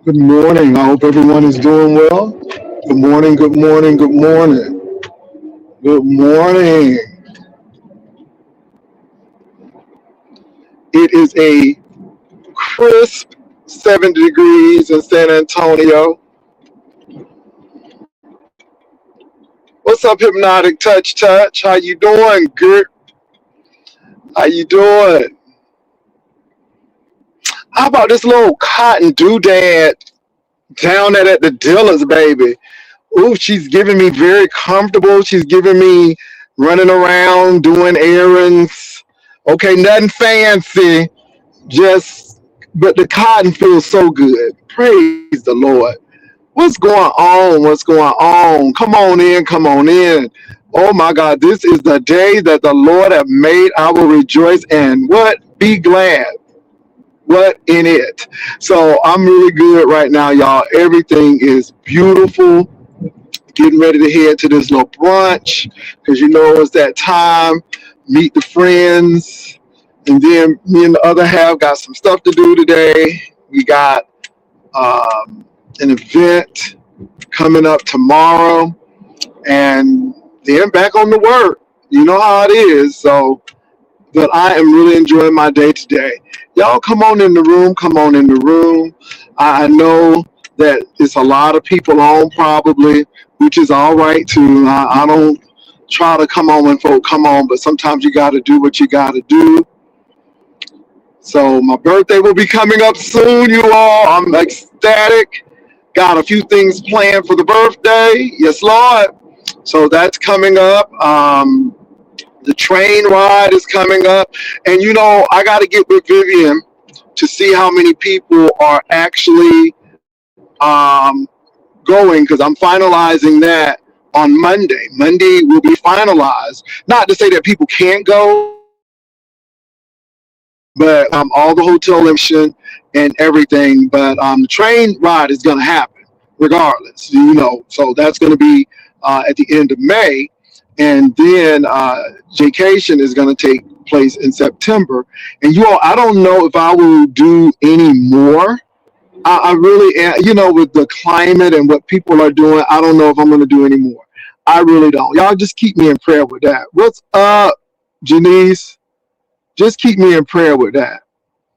Good morning. I hope everyone is doing well. Good morning, good morning, good morning. Good morning. It is a crisp 70 degrees in San Antonio. What's up, Hypnotic Touch Touch? How you doing, Gert? How you doing? How about this little cotton doodad down at the dealer's, baby? Ooh, she's giving me very comfortable. She's giving me running around, doing errands. Okay, nothing fancy. Just, but the cotton feels so good. Praise the Lord. What's going on? What's going on? Come on in, come on in. Oh my God, this is the day that the Lord have made. I will rejoice and what? Be glad. What in it? So I'm really good right now, y'all. Everything is beautiful. Getting ready to head to this little brunch because you know it's that time. Meet the friends. And then me and the other half got some stuff to do today. We got an event coming up tomorrow, and then back on the work. You know how it is. So, but I am really enjoying my day today. Y'all come on in the room. Come on in the room. I know that it's a lot of people on probably, which is all right too. I don't try to come on when folk come on, but sometimes you got to do what you got to do. So my birthday will be coming up soon, you all. I'm ecstatic. Got a few things planned for the birthday. Yes, Lord. So that's coming up. The train ride is coming up. And, you know, I got to get with Vivian to see how many people are actually going because I'm finalizing that on Monday. Monday will be finalized. Not to say that people can't go, but all the hotel information and everything. But the train ride is going to happen regardless, you know. So that's going to be at the end of May, and then vacation is going to take place in September. And you all, I don't know if I will do any more. I really, you know, with the climate and what people are doing, I don't know if I'm going to do any more. I really don't. Y'all just keep me in prayer with that. What's up, Janice? Just keep me in prayer with that.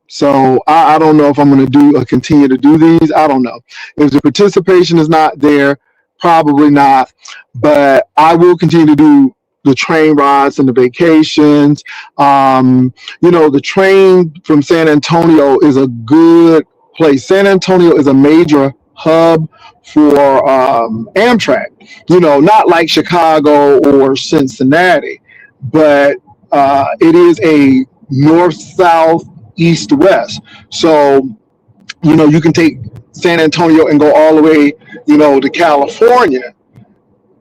So I don't know if I'm going to do continue to do these. I don't know. If the participation is not there, probably not. But I will continue to do the train rides and the vacations. You know, the train from San Antonio is a good place. San Antonio is a major hub for Amtrak. You know, not like Chicago or Cincinnati, but it is a north, south, east, west. So, you know, you can take San Antonio and go all the way, you know, to California,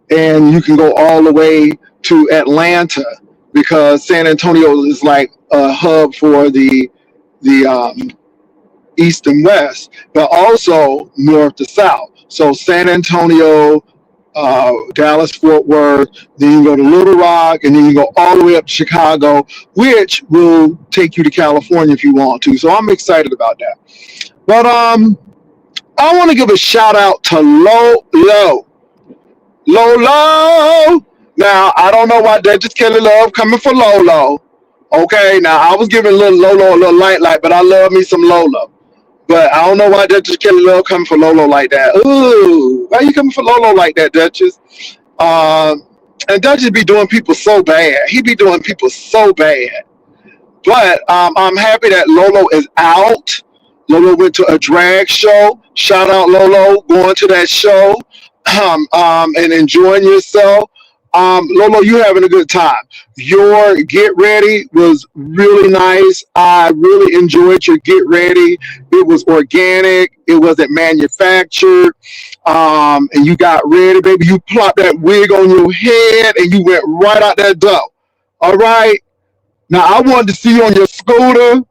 and you can go all the way to Atlanta because San Antonio is like a hub for the east and west, but also north to south. So San Antonio, Dallas, Fort Worth, then you go to Little Rock, and then you go all the way up to Chicago, which will take you to California if you want to. So I'm excited about that. But I want to give a shout out to Lolo. Lolo. Now I don't know why Duchess Kelly Love coming for Lolo. Okay, now I was giving little Lolo a little light, but I love me some Lolo. But I don't know why Duchess Kelly Love coming for Lolo like that. Ooh, why you coming for Lolo like that, Duchess? And Duchess be doing people so bad. He be doing people so bad. But I'm happy that Lolo is out. Lolo went to a drag show. Shout out Lolo going to that show and enjoying yourself. Lolo, you having a good time. Your get ready was really nice. I really enjoyed your get ready. It was organic. It wasn't manufactured. And you got ready, baby. You plopped that wig on your head and you went right out that door. All right. Now I wanted to see you on your scooter,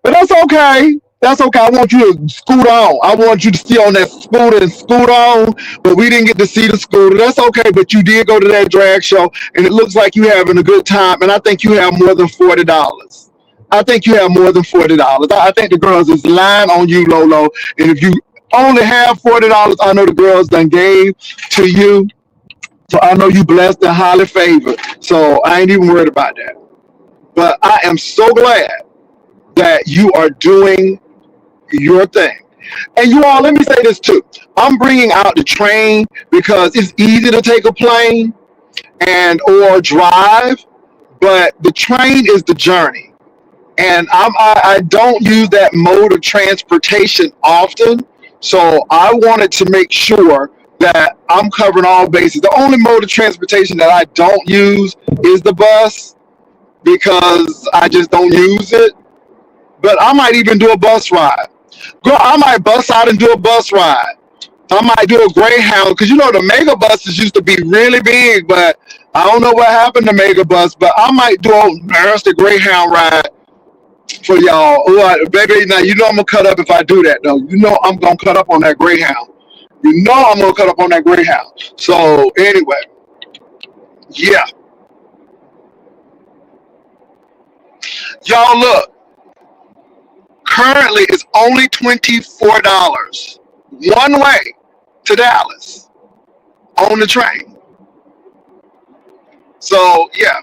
but that's okay. That's okay. I want you to scoot on. I want you to stay on that scooter and scoot on, but we didn't get to see the scooter. That's okay, but you did go to that drag show, and it looks like you having a good time, and I think you have more than $40. I think you have more than $40. I think the girls is lying on you, Lolo, and if you only have $40 I know the girls done gave to you. So I know you blessed and highly favored. So I ain't even worried about that. But I am so glad that you are doing your thing. And you all, let me say this too. I'm bringing out the train because it's easy to take a plane and or drive, but the train is the journey. And I don't use that mode of transportation often. So I wanted to make sure that I'm covering all bases. The only mode of transportation that I don't use is the bus because I just don't use it. But I might even do a bus ride. Girl, I might bus out and do a bus ride. I might do a Greyhound because you know the mega buses used to be really big, but I don't know what happened to mega bus. But I might do a nasty Greyhound ride for y'all. Baby, now you know I'm gonna cut up if I do that though. You know I'm gonna cut up on that Greyhound. You know I'm gonna cut up on that Greyhound. So anyway, yeah, y'all look. Currently, it's only $24 one way to Dallas on the train. So yeah.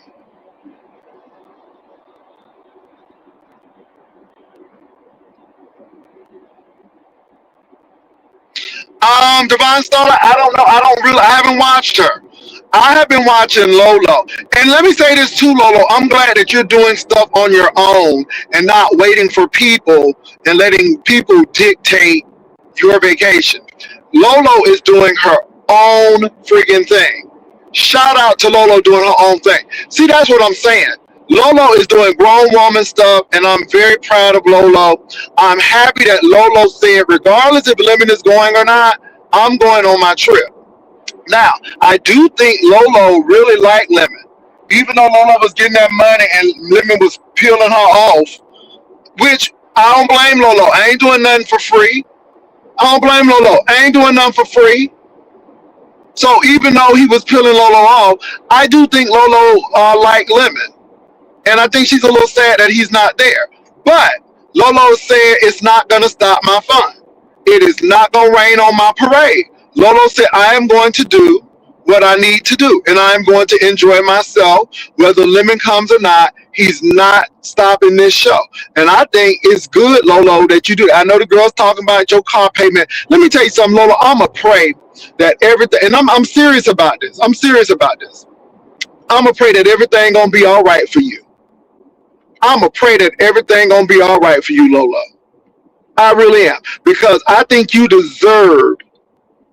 Divine Starlight, I don't know. I haven't watched her. I have been watching Lolo. And let me say this too, Lolo. I'm glad that you're doing stuff on your own and not waiting for people and letting people dictate your vacation. Lolo is doing her own freaking thing. Shout out to Lolo doing her own thing. See, that's what I'm saying. Lolo is doing grown woman stuff, and I'm very proud of Lolo. I'm happy that Lolo said, regardless if Lemon is going or not, I'm going on my trip. Now, I do think Lolo really liked Lemon. Even though Lolo was getting that money and Lemon was peeling her off, which I don't blame Lolo. I ain't doing nothing for free. I don't blame Lolo. I ain't doing nothing for free. So even though he was peeling Lolo off, I do think Lolo liked Lemon. And I think she's a little sad that he's not there. But Lolo said it's not going to stop my fun. It is not going to rain on my parade. Lolo said I am going to do what I need to do. And I am going to enjoy myself. Whether Lemon comes or not, he's not stopping this show. And I think it's good, Lolo, that you do. I know the girls talking about your car payment. Let me tell you something, Lolo. I'm going to pray that everything, and I'm serious about this. I'm serious about this. I'm going to pray that everything going to be all right for you. I'm going to pray that everything going to be all right for you, Lolo. I really am. Because I think you deserve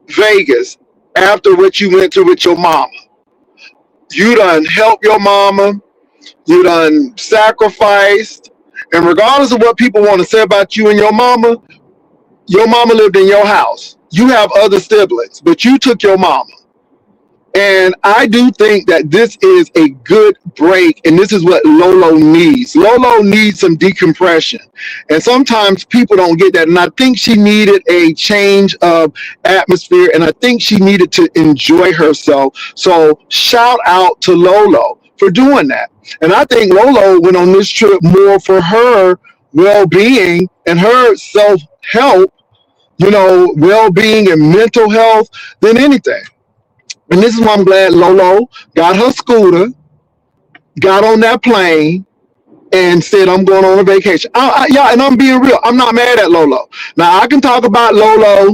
Vegas after what you went through with your mama. You done helped your mama. You done sacrificed. And regardless of what people want to say about you and your mama lived in your house. You have other siblings, but you took your mama. And I do think that this is a good break, and this is what Lolo needs. Lolo needs some decompression. And sometimes people don't get that. And I think she needed a change of atmosphere, and I think she needed to enjoy herself. So shout out to Lolo for doing that. And I think Lolo went on this trip more for her well-being and her self-help, well-being and mental health than anything. And this is why I'm glad Lolo got her scooter, got on that plane, and said, I'm going on a vacation. Yeah, and I'm being real. I'm not mad at Lolo. Now, I can talk about Lolo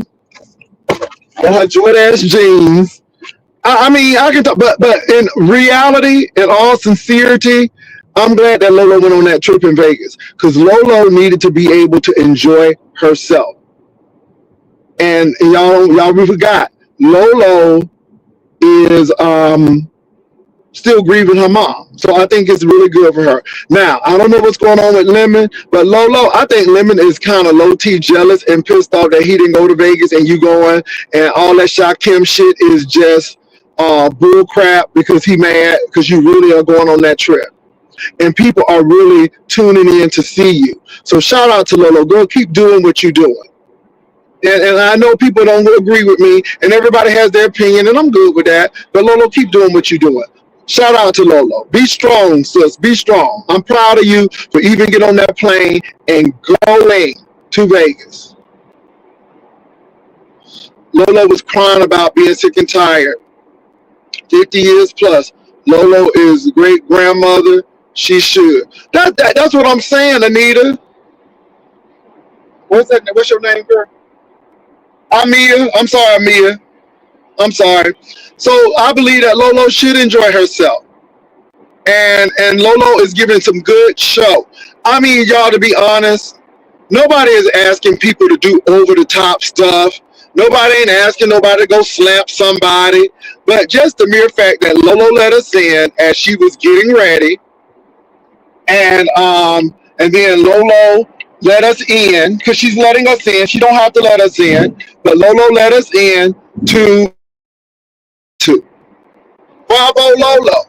and her Jordan jeans. I mean, I can talk, but in reality, in all sincerity, I'm glad that Lolo went on that trip in Vegas because Lolo needed to be able to enjoy herself. And y'all we forgot, Lolo is still grieving her mom. So I think it's really good for her. Now, I don't know what's going on with Lemon, but Lolo, I think Lemon is kind of low-key jealous and pissed off that he didn't go to Vegas and you going, and all that Shakim shit is just bull crap because he mad because you really are going on that trip. And people are really tuning in to see you. So shout out to Lolo. Girl, keep doing what you're doing. And I know people don't agree with me, and everybody has their opinion, and I'm good with that. But Lolo, keep doing what you're doing. Shout out to Lolo. Be strong, sis. Be strong. I'm proud of you for even getting on that plane and going to Vegas. Lolo was crying about being sick and tired. 50 years plus. Lolo is great grandmother. She should. That's what I'm saying, Anita. What's that? What's your name, girl? Amia. I'm sorry, Amia. I'm sorry. So I believe that Lolo should enjoy herself. And Lolo is giving some good show. I mean, y'all, to be honest, nobody is asking people to do over the top stuff. Nobody ain't asking nobody to go slap somebody. But just the mere fact that Lolo let us in as she was getting ready, and then Lolo let us in because she's letting us in. She don't have to let us in, but Lolo let us in to Bravo Lolo.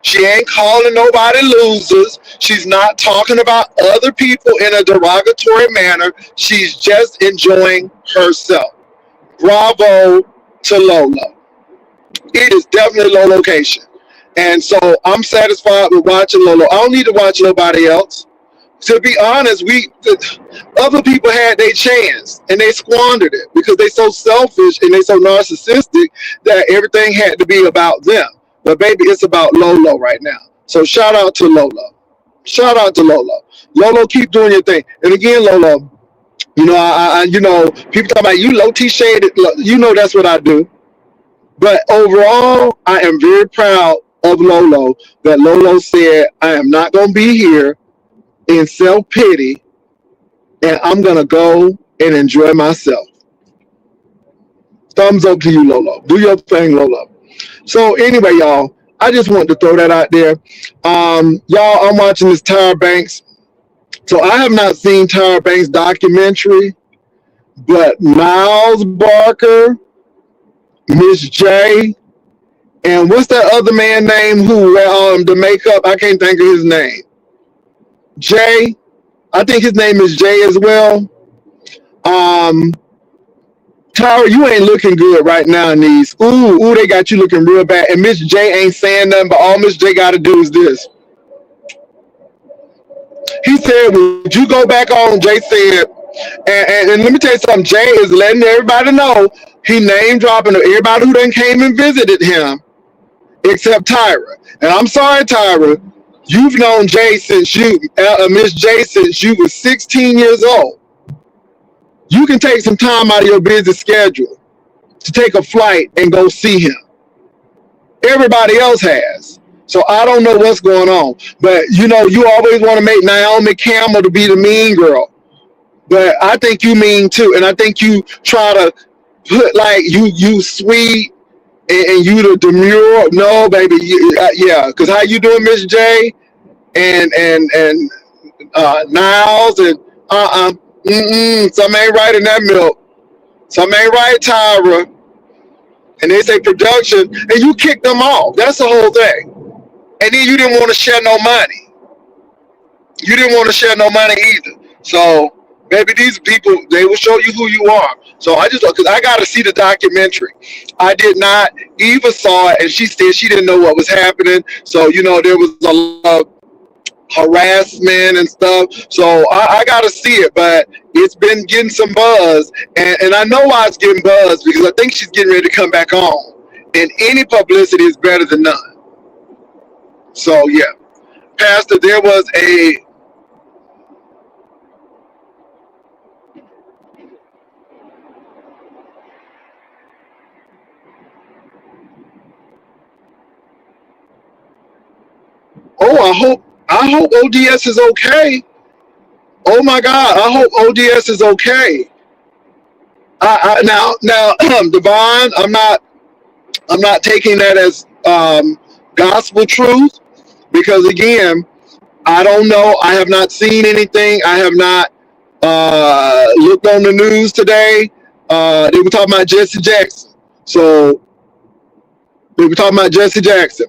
She ain't calling nobody losers. She's not talking about other people in a derogatory manner. She's just enjoying herself. Bravo to Lolo. It is definitely low location. And so I'm satisfied with watching Lolo. I don't need to watch nobody else. To be honest, other people had their chance and they squandered it because they so selfish and they so narcissistic that everything had to be about them. But baby, it's about Lolo right now. So shout out to Lolo. Shout out to Lolo. Lolo, keep doing your thing. And again, Lolo, people talk about you low T shaded. That's what I do. But overall, I am very proud of Lolo that Lolo said, I am not going to be here in self-pity, and I'm going to go and enjoy myself. Thumbs up to you, Lolo. Do your thing, Lolo. So anyway, y'all, I just wanted to throw that out there. Y'all, I'm watching this Tyra Banks. So I have not seen Tyra Banks' documentary, but Miles Barker, Miss J, and what's that other man name who the makeup? I can't think of his name. Jay, I think his name is Jay as well. Tyra, you ain't looking good right now in these. Ooh, they got you looking real bad. And Miss J ain't saying nothing, but all Miss J got to do is this. He said, would you go back on? Jay said, and let me tell you something. Jay is letting everybody know he name dropping everybody who done came and visited him, except Tyra. And I'm sorry, Tyra. You've known Jay since Miss J since you was 16 years old. You can take some time out of your busy schedule to take a flight and go see him. Everybody else has. So I don't know what's going on. But, you always want to make Naomi Campbell to be the mean girl. But I think you mean too. And I think you try to put like you sweet and you the demure. No, baby. Yeah. Because how you doing, Miss J? And Niles and some ain't right in that milk. Some ain't right, Tyra. And they say production, and you kick them off. That's the whole thing. And then you didn't want to share no money. You didn't want to share no money either. So, baby, these people, they will show you who you are. So because I got to see the documentary. I did not. Eva saw it, and she said she didn't know what was happening. So, there was a lot of harassment and stuff. So I got to see it, but it's been getting some buzz. And I know why it's getting buzz, because I think she's getting ready to come back on. And any publicity is better than none. So, yeah. Pastor, there was a... Oh, I hope ODS is okay. Oh my God, I hope ODS is okay. Now, Devon, I'm not taking that as gospel truth, because again, I don't know. I have not seen anything. I have not looked on the news today. They were talking about Jesse Jackson. So they were talking about Jesse Jackson.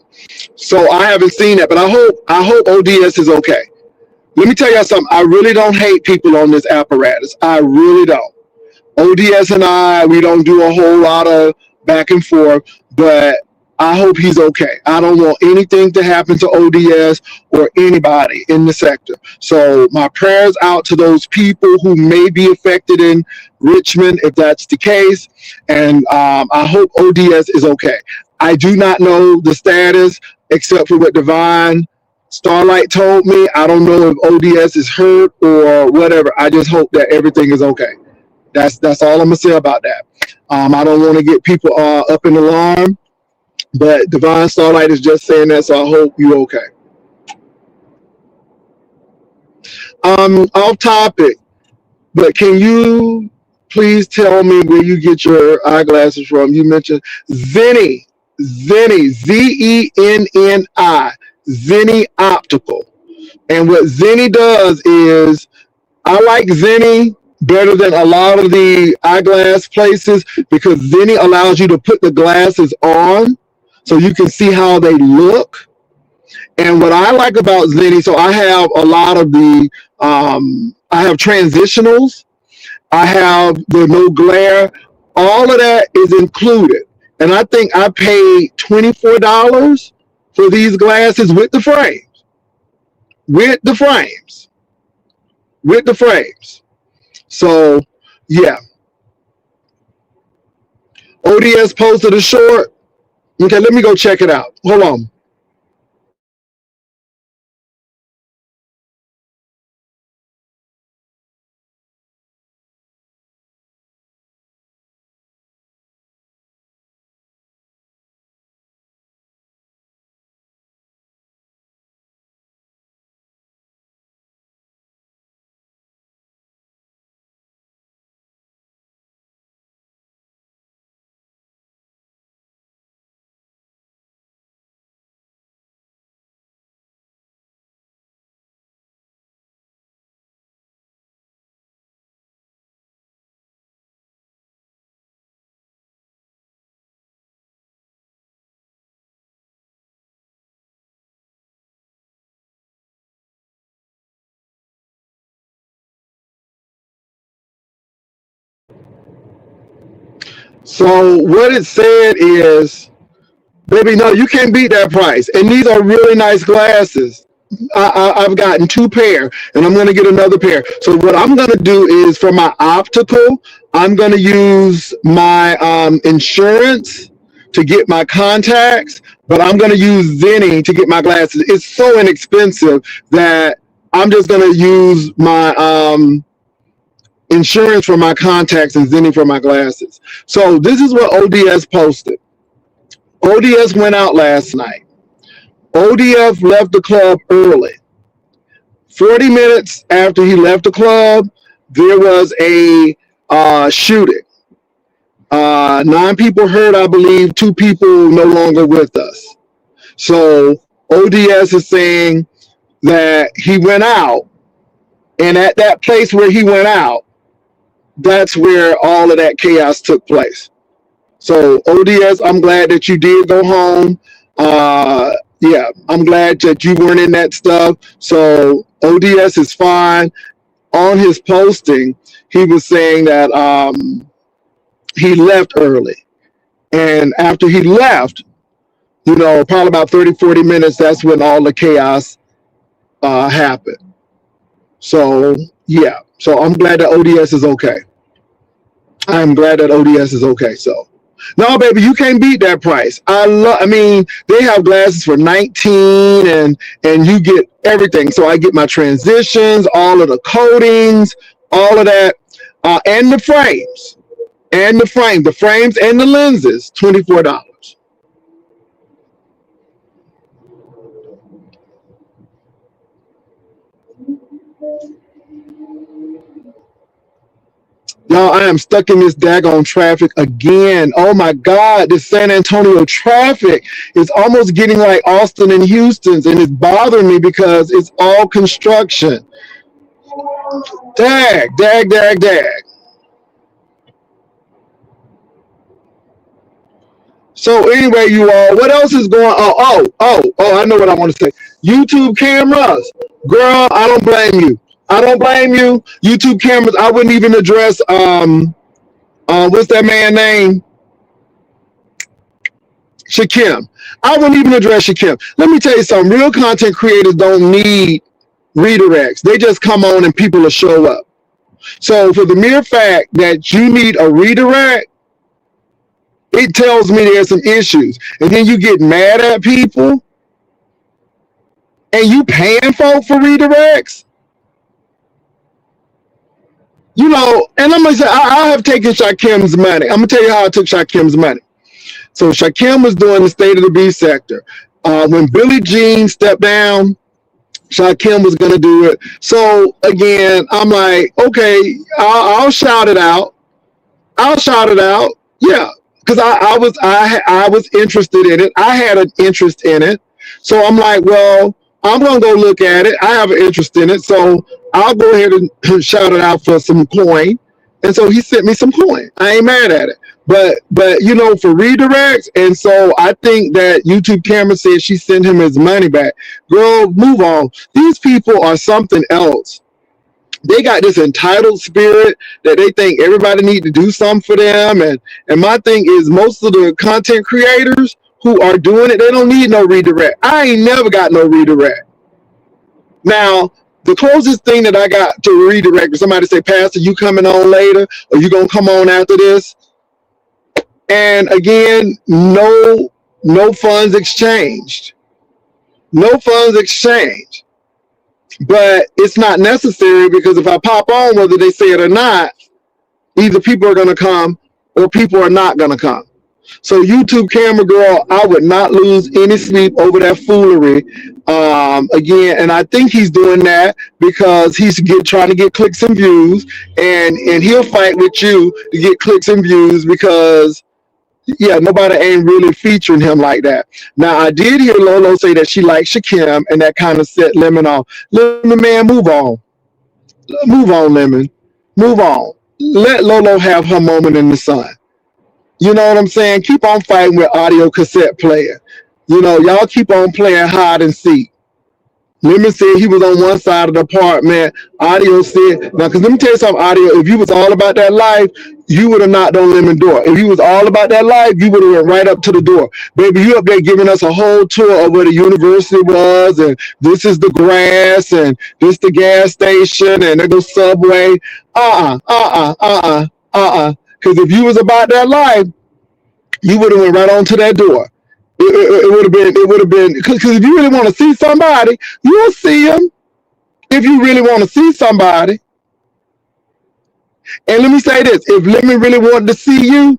So I haven't seen that, but I hope ODS is okay. Let me tell you something. I really don't hate people on this apparatus. I really don't. ODS and we don't do a whole lot of back and forth, but I hope he's okay. I don't want anything to happen to ODS or anybody in the sector. So my prayers out to those people who may be affected in Richmond, if that's the case. And I hope ODS is okay. I do not know the status except for what Divine Starlight told me. I don't know if ODS is hurt or whatever. I just hope that everything is okay. That's all I'm gonna say about that. I don't want to get people up in alarm, but Divine Starlight is just saying that, so I hope you're okay. Off topic, but can you please tell me where you get your eyeglasses from? You mentioned Zenni, Zenni, Zenni Optical. And what Zenni does is, I like Zenni better than a lot of the eyeglass places because Zenni allows you to put the glasses on so you can see how they look. And what I like about Zenni, so I have a lot of I have transitionals, I have the no glare, all of that is included. And I think I paid $24 for these glasses with the frames, with the frames, with the frames. So, yeah. ODS posted a short. Okay, let me go check it out. Hold on. So what it said is, baby, no, you can't beat that price. And these are really nice glasses. I've gotten 2 pair, and I'm going to get another pair. So what I'm going to do is, for my optical, I'm going to use my insurance to get my contacts, but I'm going to use Zenni to get my glasses. It's so inexpensive that I'm just going to use my insurance for my contacts and Zenni for my glasses. So this is what ODS posted. ODS went out last night. ODF left the club early. 40 minutes after he left the club, there was a shooting. 9 people hurt, I believe. 2 people no longer with us. So ODS is saying that he went out, and at that place where he went out, that's where all of that chaos took place. So ODS, I'm glad that you did go home. Yeah, I'm glad that you weren't in that stuff. So ODS is fine. On his posting, he was saying that he left early. And after he left, probably about 30, 40 minutes, that's when all the chaos happened. So, yeah. So I'm glad that ODS is okay. I'm glad that ODS is okay. So, no, baby, you can't beat that price. I mean, they have glasses for 19, and you get everything. So I get my transitions, all of the coatings, all of that, and the frames, the frames and the lenses, $24. Y'all, I am stuck in this daggone traffic again. Oh my God, this San Antonio traffic is almost getting like Austin and Houston's, and it's bothering me because it's all construction. Dag. So anyway, you all, what else is going on? I know what I want to say. YouTube cameras. Girl, I don't blame you. I don't blame you. YouTube cameras, I wouldn't even address what's that man name? Shakim. I wouldn't even address Shakim. Let me tell you something. Real content creators don't need redirects. They just come on and people will show up. So for the mere fact that you need a redirect, it tells me there's some issues. And then you get mad at people and you paying folk for redirects. You know, and I'm gonna say I have taken Shakim's money. I'm gonna tell you how I took Shakim's money. So Shakim was doing the State of the Beast sector. When Billie Jean stepped down, Shakim was gonna do it. So again, I'm like, okay, I'll shout it out. I'll shout it out. Yeah, because I was interested in it. I had an interest in it. So I'm like, well, I'm gonna go look at it. I have an interest in it, so I'll go ahead and shout it out for some coin. And so he sent me some coin. I ain't mad at it. But you know, for redirects, and so I think that YouTube camera said she sent him his money back. Girl, move on. These people are something else. They got this entitled spirit that they think everybody need to do something for them. And my thing is, most of the content creators who are doing it, they don't need no redirect. I ain't never got no redirect. Now, the closest thing that I got to redirect is somebody say, Pastor, you coming on later, or you gonna come on after this? And again, no funds exchanged. No funds exchanged. But it's not necessary, because if I pop on, whether they say it or not, either people are going to come or people are not going to come. So YouTube camera girl, I would not lose any sleep over that foolery. Again, and I think he's doing that because he's trying to get clicks and views, and he'll fight with you to get clicks and views because, yeah, nobody ain't really featuring him like that. Now, I did hear Lolo say that she likes Shakim, and that kind of set Lemon off. Lemon, man, move on. Move on, Lemon. Move on. Let Lolo have her moment in the sun. You know what I'm saying? Keep on fighting with audio cassette player. You know, y'all keep on playing hide and seek. Lemon said he was on one side of the apartment. Audio said, now, because let me tell you something, Audio, if you was all about that life, you would have knocked on Lemon door. If you was all about that life, you would have went right up to the door. Baby, you up there giving us a whole tour of where the university was, and this is the grass, and this the gas station, and there goes Subway. Because if you was about that life, you would have went right on to that door. It would have been, because if you really want to see somebody, you'll see them. If you really want to see somebody. And let me say this, if Lemon really wanted to see you,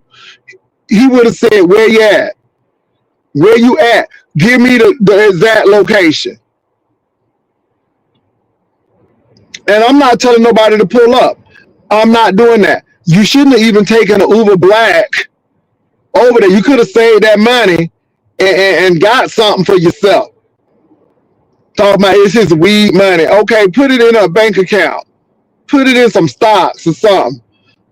he would have said, where you at? Where you at? Give me the exact location. And I'm not telling nobody to pull up. I'm not doing that. You shouldn't have even taken an Uber Black over there. You could have saved that money and got something for yourself. Talking about it's his weed money. Okay, put it in a bank account. Put it in some stocks or something.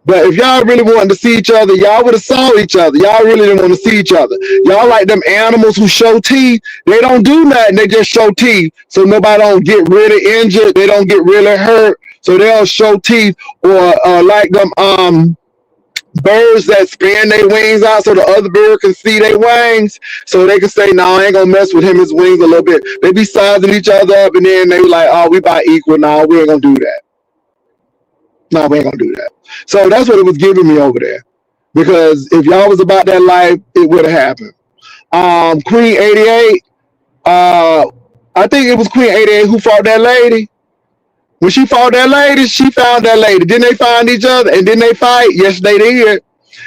But if y'all really wanted to see each other, y'all would have saw each other. Y'all really didn't want to see each other. Y'all like them animals who show teeth. They don't do nothing. They just show teeth. So nobody don't get really injured. They don't get really hurt. So they'll show teeth. Or like them birds that span their wings out so the other bird can see their wings, so they can say, no, I ain't gonna mess with him, his wings a little bit. They be sizing each other up, and then they be like, oh, we about equal. No, we ain't gonna do that. No, we ain't gonna do that. So that's what it was giving me over there, because if y'all was about that life, it would have happened. Queen 88, I think it was Queen 88 who fought that lady. When she fought that lady, she found that lady. Didn't they find each other? And didn't they fight? Yes, they did.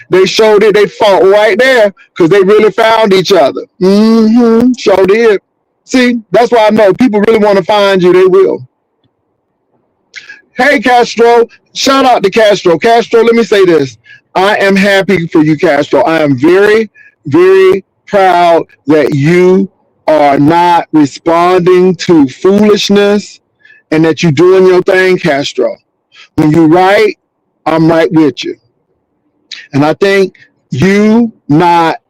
They showed it. They fought right there because they really found each other. Sure did. See, that's why I know people really want to find you. They will. Hey, Castro. Shout out to Castro. Castro, let me say this. I am happy for you, Castro. I am very, very proud that you are not responding to foolishness, and that you're doing your thing, Castro. When you right, I'm right with you. And I think you not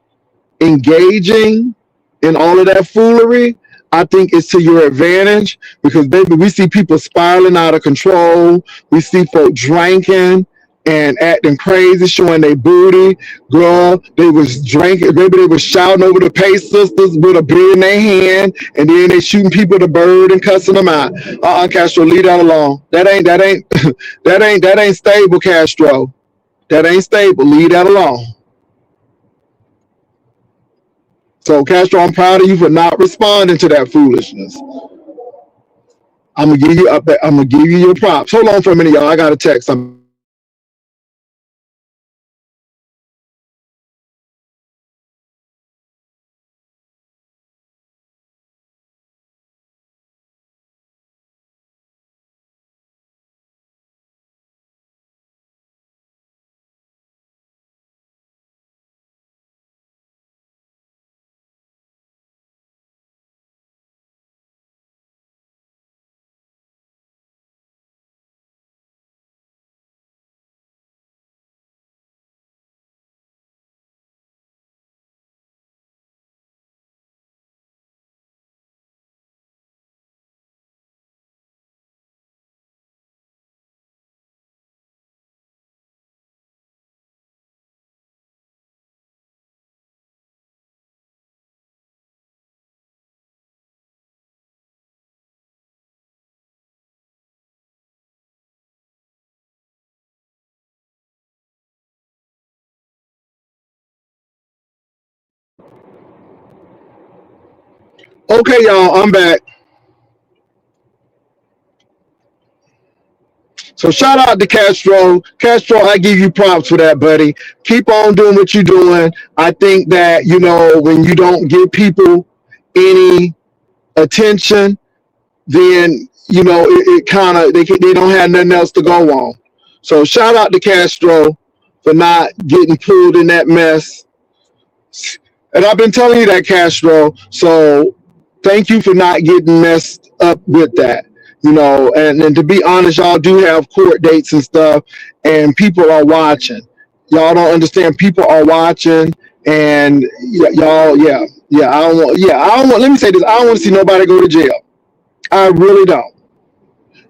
engaging in all of that foolery, I think it's to your advantage, because, baby, we see people spiraling out of control. We see folk drinking. and acting crazy, showing their booty. Girl, they was drinking, maybe they was shouting over the Pay Sisters with a beer in their hand, and then they shooting people with a bird and cussing them out. Castro, leave that alone. That ain't that ain't stable, Castro. That ain't stable. Leave that alone. So Castro, I'm proud of you for not responding to that foolishness. I'm gonna give you up. I'm gonna give you your props. Hold on for a minute, y'all. I got a text. Okay, y'all. I'm back. So shout out to Castro. Castro, I give you props for that, buddy. Keep on doing what you're doing. I think that, when you don't give people any attention, then, it kind of, they don't have nothing else to go on. So shout out to Castro for not getting pulled in that mess. And I've been telling you that, Castro. So thank you for not getting messed up with that. And to be honest, y'all do have court dates and stuff, and people are watching. Y'all don't understand. People are watching, and y'all, yeah. I don't want. Let me say this. I don't want to see nobody go to jail. I really don't.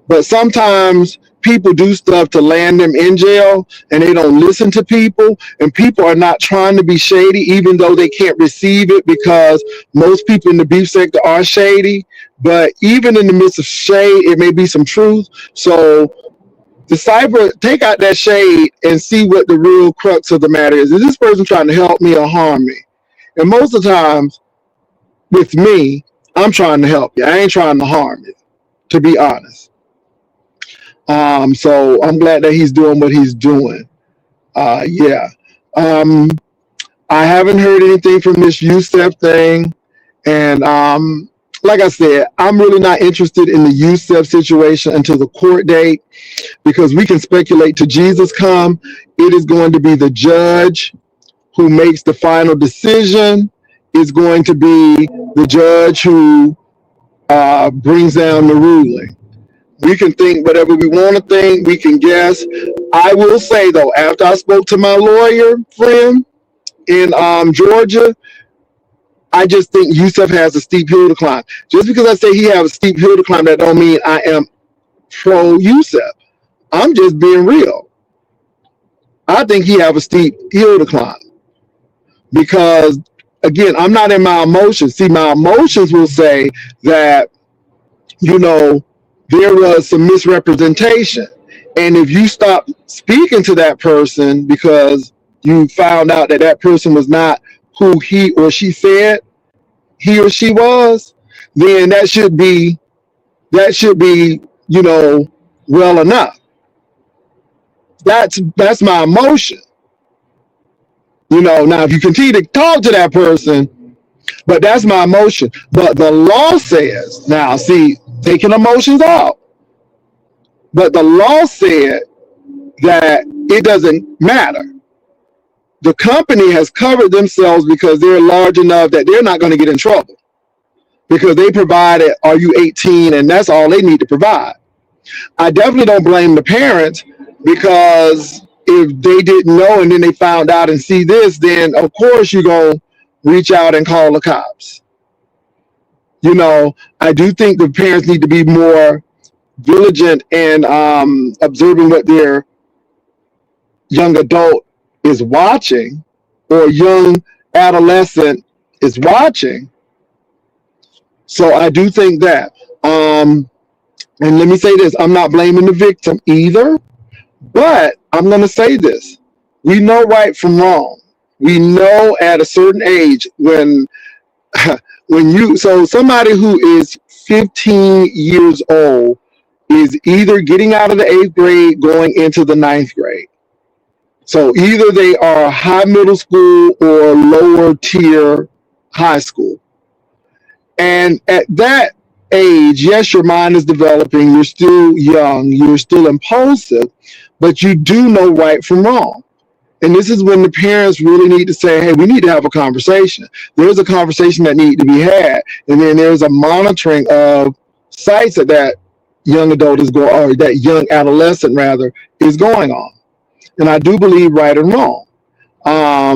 But sometimes people do stuff to land them in jail, and they don't listen to people, and people are not trying to be shady, even though they can't receive it, because most people in the beef sector are shady. But even in the midst of shade, it may be some truth. So decipher, take out that shade and see what the real crux of the matter is. Is this person trying to help me or harm me? And most of the times with me, I'm trying to help you. I ain't trying to harm you, to be honest. So I'm glad that he's doing what he's doing. Yeah. Um, I haven't heard anything from this USEF thing. And like I said, I'm really not interested in the USEF situation until the court date, because we can speculate till Jesus come. It is going to be the judge who makes the final decision. It's going to be the judge who brings down the ruling. We can think whatever we want to think. We can guess. I will say, though, after I spoke to my lawyer friend in Georgia, I just think Yusuf has a steep hill to climb. Just because I say he has a steep hill to climb, that don't mean I am pro Yusuf. I'm just being real. I think he have a steep hill to climb because, again, I'm not in my emotions. See, my emotions will say that, there was some misrepresentation. And if you stop speaking to that person because you found out that that person was not who he or she said he or she was, then that should be, well enough. That's my emotion. Now if you continue to talk to that person, but that's my emotion. But the law says, now see, taking emotions out. But the law said that it doesn't matter. The company has covered themselves because they're large enough that they're not going to get in trouble because they provided, are you 18? And that's all they need to provide. I definitely don't blame the parents, because if they didn't know and then they found out and see this, then of course you're going to reach out and call the cops. I do think the parents need to be more diligent and observing what they're young adult is watching or young adolescent is watching. So I do think that. And let me say this, I'm not blaming the victim either, but I'm going to say this. We know right from wrong. We know at a certain age so somebody who is 15 years old is either getting out of the 8th grade, going into the 9th grade. So either they are high middle school or lower tier high school. And at that age, yes, your mind is developing, you're still young, you're still impulsive, but you do know right from wrong. And this is when the parents really need to say, hey, we need to have a conversation. There's a conversation that needs to be had. And then there's a monitoring of sites that young adult is going, or that young adolescent rather, is going on. And I do believe right and wrong. I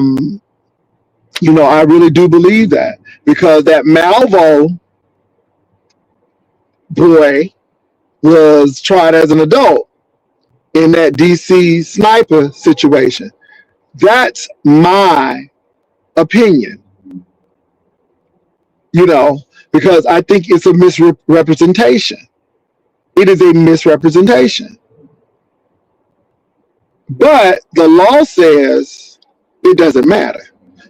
really do believe that, because that Malvo boy was tried as an adult in that DC sniper situation. That's my opinion, because I think it's a misrepresentation. It is a misrepresentation. But the law says it doesn't matter.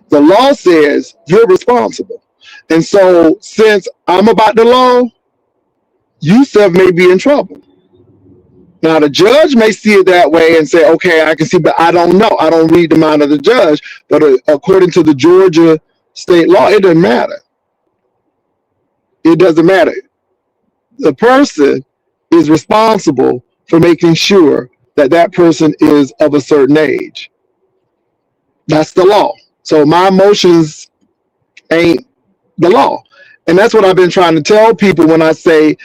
The law says you're responsible. And so since I'm about the law, Yusuf may be in trouble. Now, the judge may see it that way and say, okay, I can see, but I don't know. I don't read the mind of the judge. But according to the Georgia state law, it doesn't matter. It doesn't matter. The person is responsible for making sure that that person is of a certain age. That's the law. So my emotions ain't the law. And that's what I've been trying to tell people when I say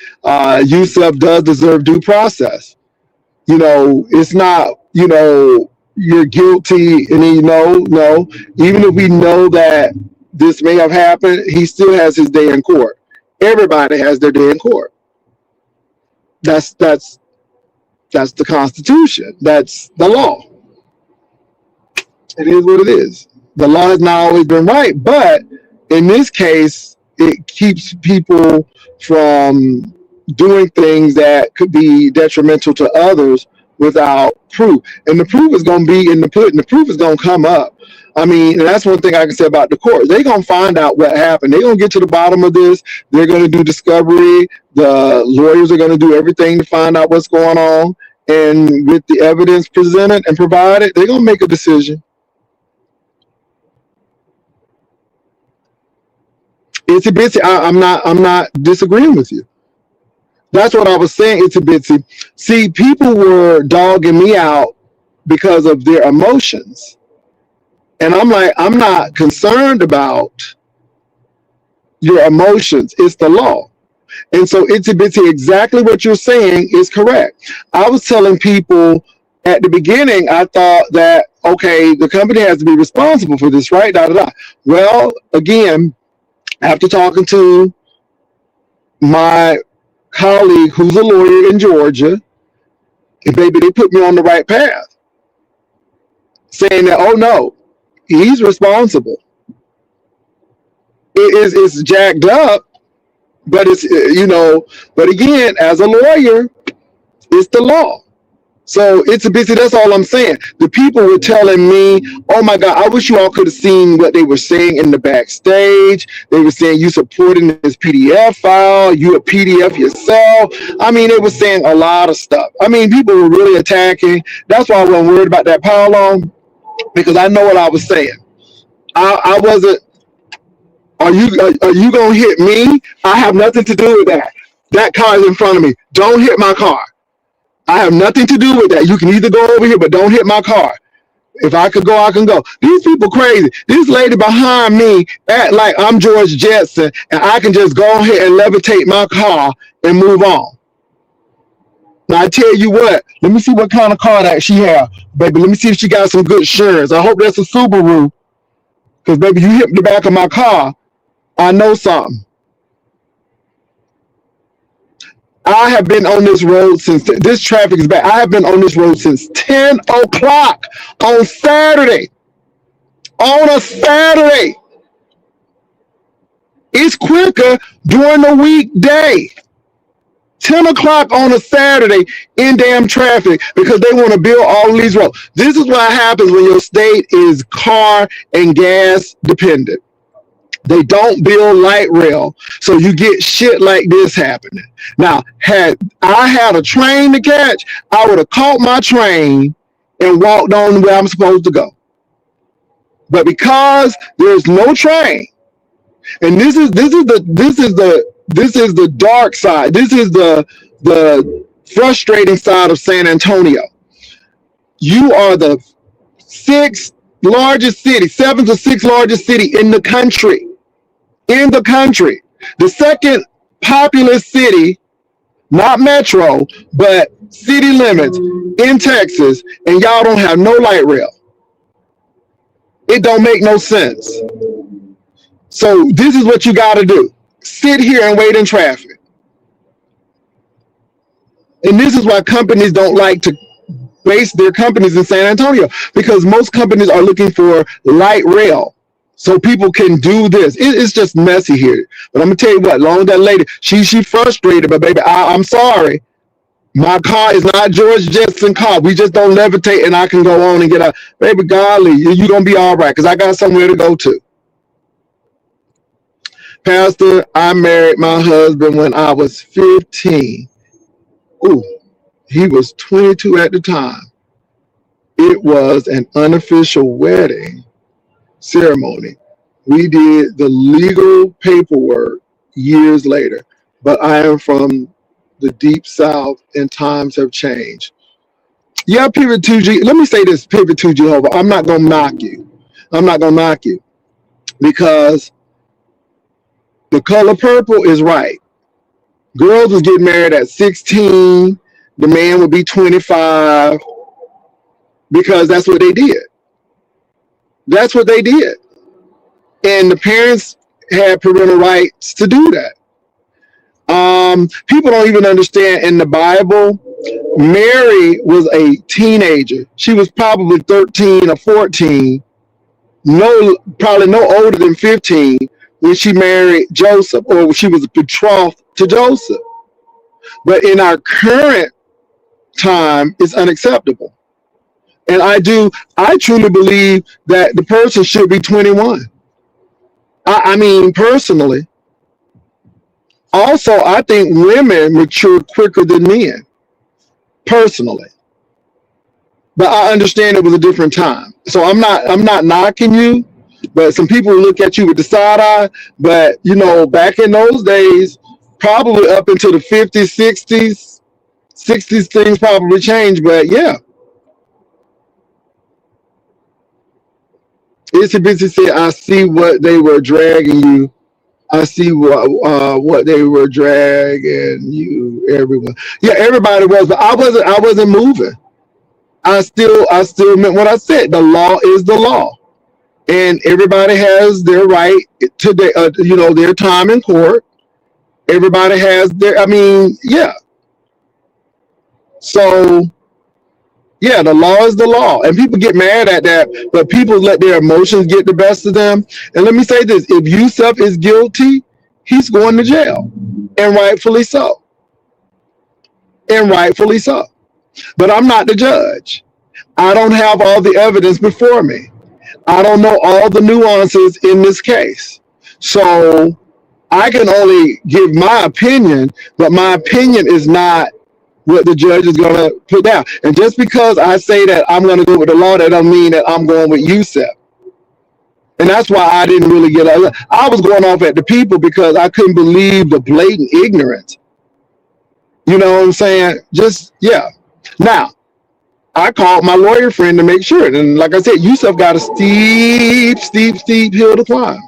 Yusuf does deserve due process. It's not, you're guilty and no. Even if we know that this may have happened, he still has his day in court. Everybody has their day in court. That's the Constitution. That's the law. It is what it is. The law has not always been right, but in this case, it keeps people from doing things that could be detrimental to others without proof. And the proof is going to be in the pudding. The proof is going to come up. I mean, and that's one thing I can say about the court. They're going to find out what happened. They're going to get to the bottom of this. They're going to do discovery. The lawyers are going to do everything to find out what's going on. And with the evidence presented and provided, they're going to make a decision. It's a bitsy. I'm not disagreeing with you. That's what I was saying. It's a bitsy. See, people were dogging me out because of their emotions. And I'm like, I'm not concerned about your emotions. It's the law. And so it's a bitsy, exactly what you're saying is correct. I was telling people at the beginning, I thought that, okay, the company has to be responsible for this, right? Well, again, after talking to my colleague who's a lawyer in Georgia, and baby, they put me on the right path, saying that, oh no, he's responsible. It's jacked up, but it's, but again, as a lawyer, it's the law. So it's a busy, that's all I'm saying. The people were telling me, oh my God, I wish you all could have seen what they were saying in the backstage. They were saying you supporting this PDF file, you a PDF yourself. I mean, they were saying a lot of stuff. I mean, people were really attacking. That's why I wasn't worried about that pile on, because I know what I was saying. I wasn't, are you going to hit me? I have nothing to do with that. That car is in front of me. Don't hit my car. I have nothing to do with that. You can either go over here, but don't hit my car. If I could go, I can go. These people crazy. This lady behind me act like I'm George Jetson and I can just go ahead and levitate my car and move on. Now I tell you what, let me see what kind of car that she have. Baby, let me see if she got some good insurance. I hope that's a Subaru. Because baby, you hit the back of my car, I know something. I have been on this road since this traffic is bad. I have been on this road since 10 o'clock on Saturday. On a Saturday. It's quicker during the weekday. 10 o'clock on a Saturday in damn traffic because they want to build all these roads. This is what happens when your state is car and gas dependent. They don't build light rail, so you get shit like this happening. Now, had I had a train to catch, I would have caught my train and walked on where I'm supposed to go. But because there's no train, and this is the dark side. This is the frustrating side of San Antonio. You are the seventh or sixth largest city in the country. The second populous city, not metro, but city limits in Texas, and y'all don't have no light rail. It don't make no sense. So this is what you got to do. Sit here and wait in traffic. And this is why companies don't like to base their companies in San Antonio, because most companies are looking for light rail so people can do this. It's just messy here. But I'm going to tell you what, long as that lady, she frustrated, but baby, I'm sorry. My car is not George Jetson car. We just don't levitate and I can go on and get out. Baby, golly, you're going to be all right because I got somewhere to go to. Pastor, I married my husband when I was 15. Ooh, he was 22 at the time. It was an unofficial wedding ceremony. We did the legal paperwork years later, but I am from the deep South and times have changed. Yeah, Pivot 2G. Let me say this, Pivot 2 Jehovah. I'm not going to knock you. I'm not going to knock you because the color purple is right. Girls was getting married at 16. The man would be 25 because that's what they did. That's what they did. And the parents had parental rights to do that. People don't even understand in the Bible, Mary was a teenager. She was probably 13 or 14, probably no older than 15 when she married Joseph, or she was betrothed to Joseph. But in our current time, it's unacceptable. And I truly believe that the person should be 21. I mean, personally. Also, I think women mature quicker than men, personally. But I understand it was a different time. So I'm not knocking you, but some people look at you with the side eye. But, you know, back in those days, probably up into the 50s, 60s, things probably changed. But, yeah. Itsy Bitsy said, I see what they were dragging you. I see what they were dragging you, everyone. Yeah, everybody was, but I wasn't moving. I still meant what I said. The law is the law. And everybody has their right to their time in court. Everybody has yeah. So, yeah, the law is the law. And people get mad at that, but people let their emotions get the best of them. And let me say this, if Yusuf is guilty, he's going to jail. And rightfully so. But I'm not the judge. I don't have all the evidence before me. I don't know all the nuances in this case. So I can only give my opinion, but my opinion is not what the judge is going to put down. And just because I say that I'm going to go with the law, that don't mean that I'm going with Yusuf. And that's why I didn't really get it. I was going off at the people because I couldn't believe the blatant ignorance. You know what I'm saying? Just, yeah. Now, I called my lawyer friend to make sure. And like I said, Yusuf got a steep hill to climb.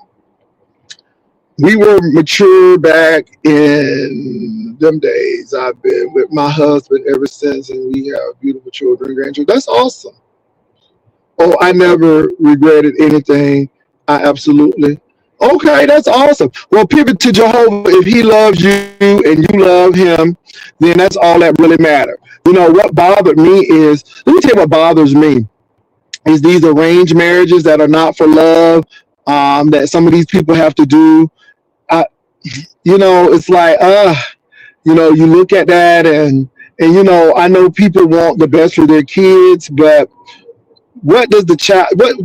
We were mature back in them days. I've been with my husband ever since, and we have beautiful children and grandchildren. That's awesome. Oh, I never regretted anything. I absolutely. Okay, that's awesome. Well, pivot to Jehovah. If he loves you and you love him, then that's all that really matters. What bothered me is, let me tell you what bothers me is these arranged marriages that are not for love, that some of these people have to do. I, it's like, you look at that and I know people want the best for their kids, but what does the child, what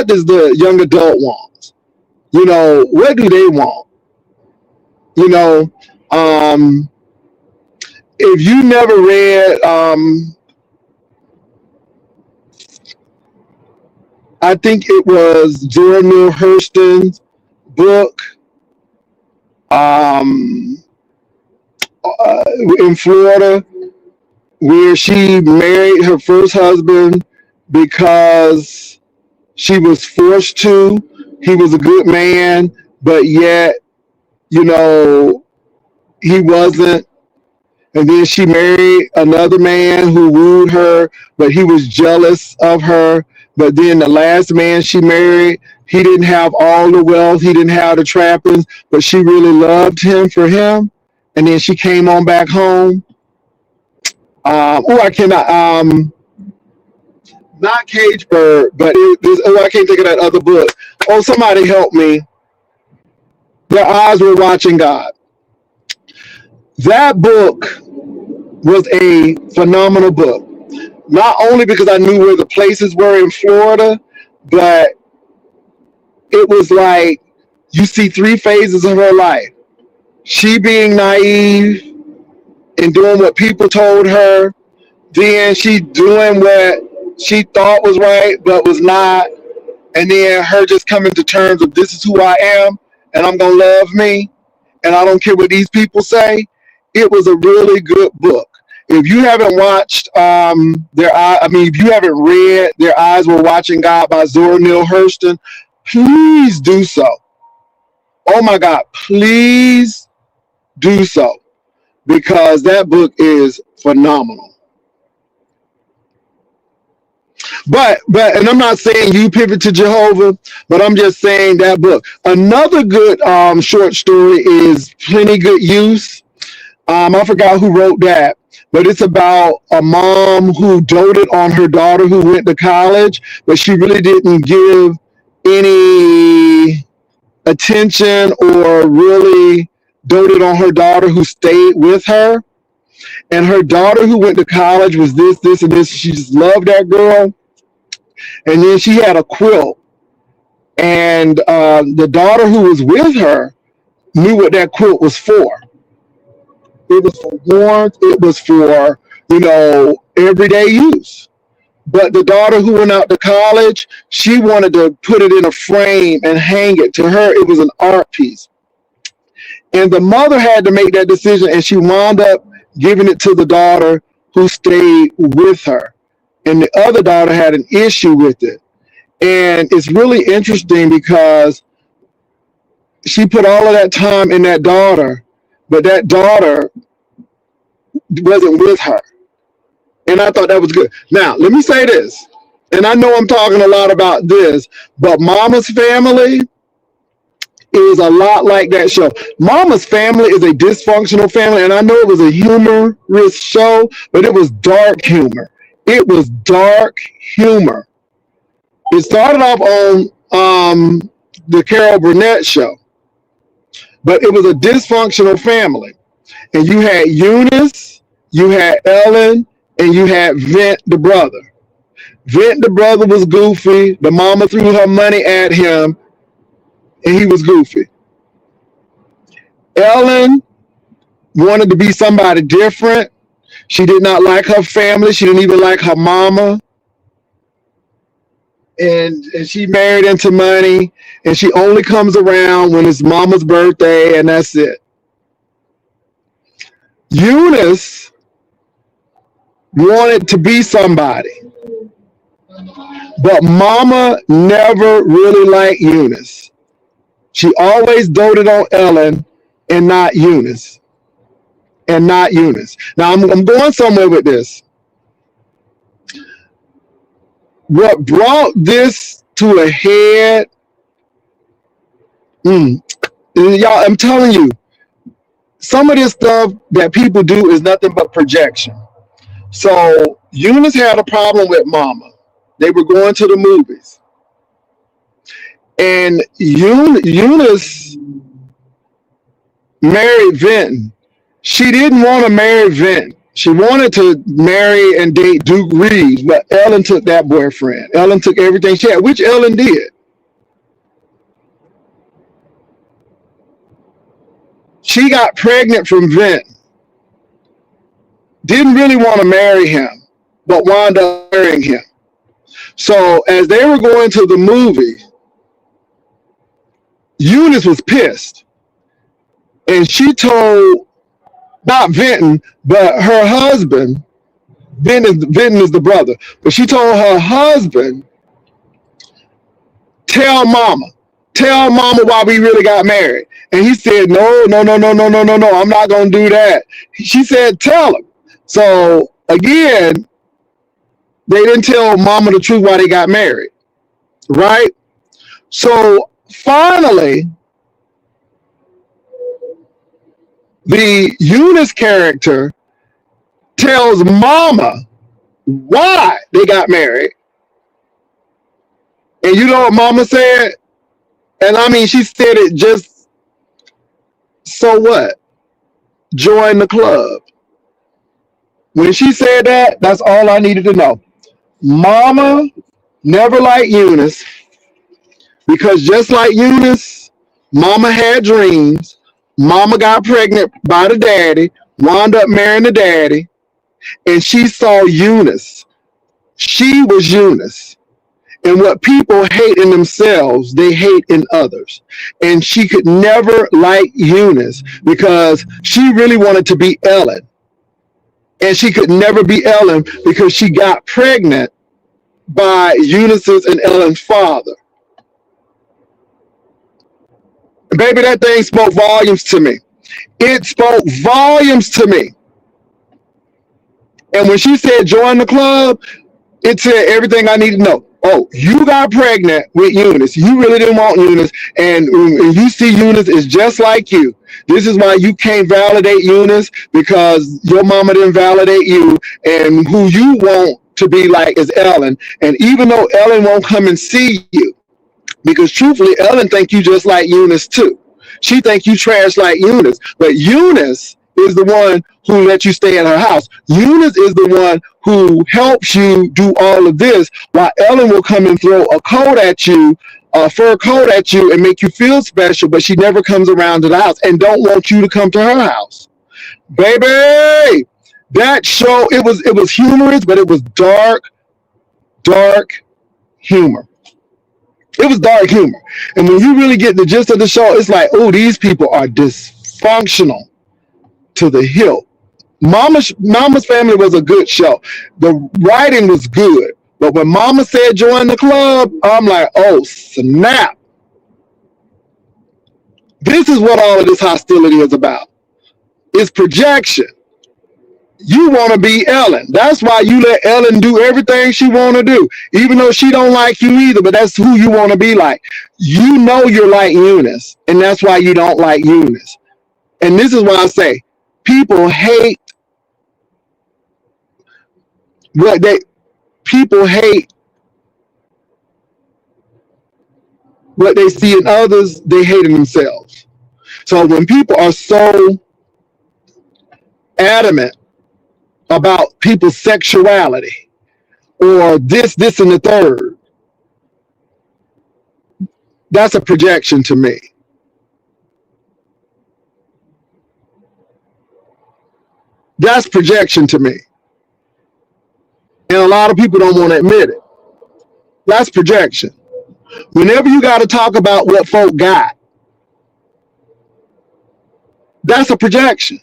does the young adult want? What do they want? You know, um, if you never read, I think it was Zora Neale Hurston's book, um, uh, in Florida, where she married her first husband because she was forced to. He was a good man, but yet, you know, he wasn't. And then she married another man who wooed her, but he was jealous of her. But then the last man she married, he didn't have all the wealth, he didn't have the trappings, but she really loved him for him. And then she came on back home. I cannot. Not Cage Bird, but I can't think of that other book. Oh, somebody help me. Their eyes were watching God. That book was a phenomenal book. Not only because I knew where the places were in Florida, but it was like you see three phases of her life. She being naive and doing what people told her, then she doing what she thought was right but was not, and then her just coming to terms of this is who I am and I'm gonna love me and I don't care what these people say. It was a really good book. If you haven't watched if you haven't read Their Eyes Were Watching God by Zora Neale Hurston, please do so. Oh my God, please do so, because that book is phenomenal. But and I'm not saying you pivot to Jehovah, but I'm just saying that book. Another good short story is Plenty Good Use. I forgot who wrote that, but it's about a mom who doted on her daughter who went to college, but she really didn't give any attention or really doted on her daughter who stayed with her. And her daughter who went to college was this, and this. She just loved that girl. And then she had a quilt. And the daughter who was with her knew what that quilt was for. It was for warmth. It was for, everyday use. But the daughter who went out to college, she wanted to put it in a frame and hang it. To her, it was an art piece. And the mother had to make that decision, and she wound up giving it to the daughter who stayed with her. And the other daughter had an issue with it. And it's really interesting because she put all of that time in that daughter, but that daughter wasn't with her. And I thought that was good. Now, let me say this, and I know I'm talking a lot about this, but Mama's Family is a lot like that show. Mama's Family is a dysfunctional family, and I know it was a humorous show, but it was dark humor. It was dark humor. It started off on the Carol Burnett show, but it was a dysfunctional family. And you had Eunice, you had Ellen, and you had Vint the brother. Vint the brother was goofy. The mama threw her money at him, and he was goofy. Ellen wanted to be somebody different. She did not like her family. She didn't even like her mama. And she married into money, and she only comes around when it's mama's birthday, and that's it. Eunice wanted to be somebody, but mama never really liked Eunice. She always doted on Ellen and not Eunice. Now I'm going somewhere with this. What brought this to a head Mm. Y'all, I'm telling you, some of this stuff that people do is nothing but projection. So Eunice had a problem with Mama. They were going to the movies, and Eunice married Vinton. She didn't want to marry Vinton. She wanted to marry and date Duke Reeves, but Ellen took that boyfriend. Ellen took everything she had, which Ellen did. She got pregnant from Vinton. Didn't really want to marry him, but wound up marrying him. So as they were going to the movie, Eunice was pissed. And she told, not Vinton, but her husband, Vinton is the brother, but she told her husband, tell mama why we really got married. And he said, no, I'm not going to do that. She said, tell him. So again, they didn't tell mama the truth why they got married, right? So finally, the Eunice character tells mama why they got married. And you know what mama said? And I mean, she said it just, so what? Join the club. When she said that, that's all I needed to know. Mama never liked Eunice because just like Eunice, mama had dreams. Mama got pregnant by the daddy, wound up marrying the daddy, and she saw Eunice. She was Eunice. And what people hate in themselves, they hate in others. And she could never like Eunice because she really wanted to be Ellen. And she could never be Ellen because she got pregnant by Eunice's and Ellen's father. Baby, that thing spoke volumes to me. It spoke volumes to me. And when she said join the club, it said everything I need to know. Oh, you got pregnant with Eunice. You really didn't want Eunice. And you see Eunice is just like you. This is why you can't validate Eunice because your mama didn't validate you. And who you want to be like is Ellen. And even though Ellen won't come and see you, because truthfully, Ellen think you just like Eunice too. She think you trash like Eunice. But Eunice is the one who let you stay at her house. Eunice is the one who helps you do all of this, while Ellen will come and throw a coat at you, a fur coat at you, and make you feel special, but she never comes around to the house and don't want you to come to her house. Baby, that show, it was humorous, but it was dark humor. It was dark humor. And when you really get the gist of the show, it's like, oh, these people are dysfunctional to the hilt. Mama's Family was a good show. The writing was good. But when Mama said join the club, I'm like, oh, snap. This is what all of this hostility is about. It's projection. You want to be Ellen. That's why you let Ellen do everything she want to do, even though she don't like you either, but that's who you want to be like. You know you're like Eunice, and that's why you don't like Eunice. And this is why I say people hate what they see in others, they hate in themselves. So when people are so adamant about people's sexuality or this, and the third, that's a projection to me. That's projection to me. And a lot of people don't want to admit it. That's projection. Whenever you got to talk about what folk got, that's a projection.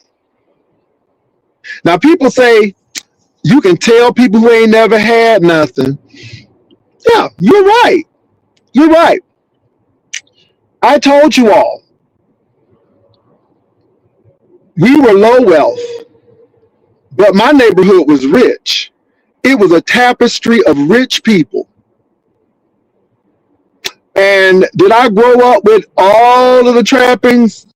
Now, people say you can tell people who ain't never had nothing. Yeah, you're right. You're right. I told you all, we were low wealth, but my neighborhood was rich. It was a tapestry of rich people. And did I grow up with all of the trappings?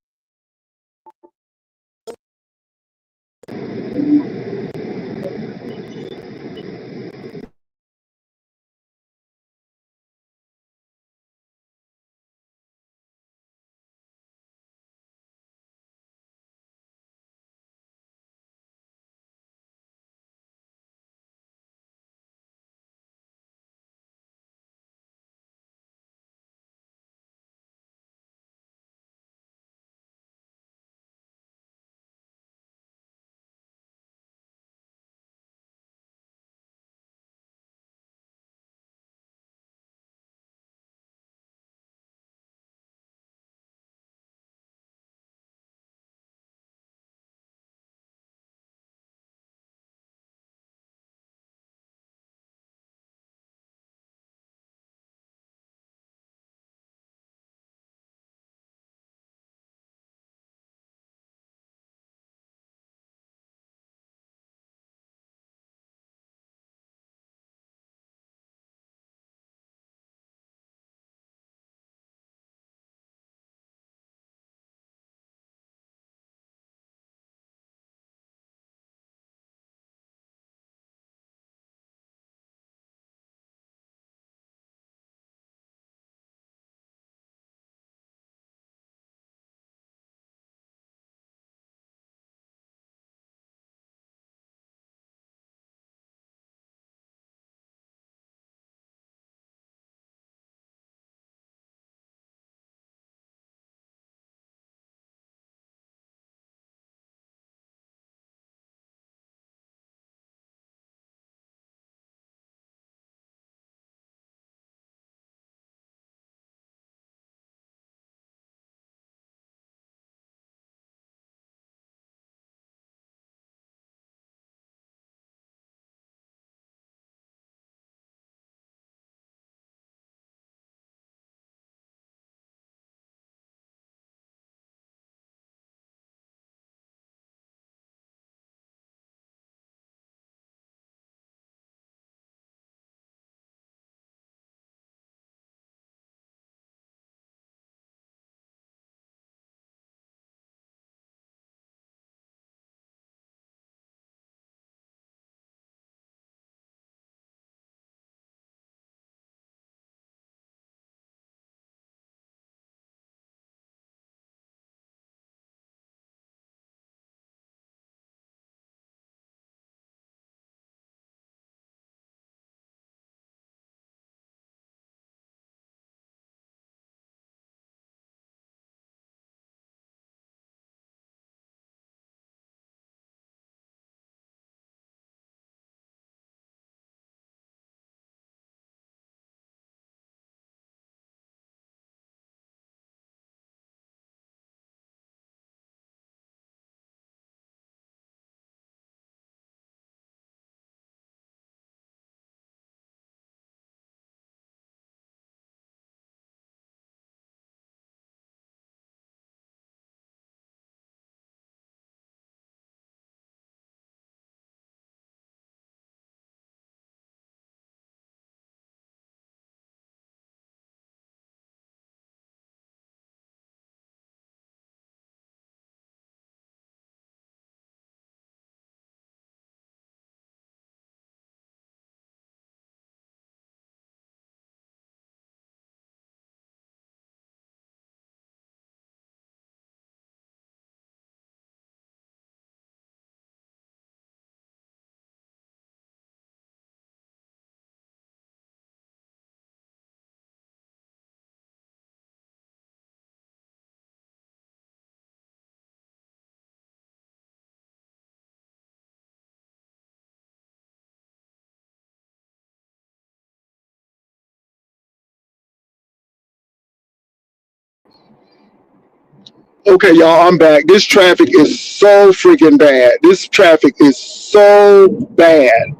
Okay, y'all, I'm back. This traffic is so freaking bad. This traffic is so bad.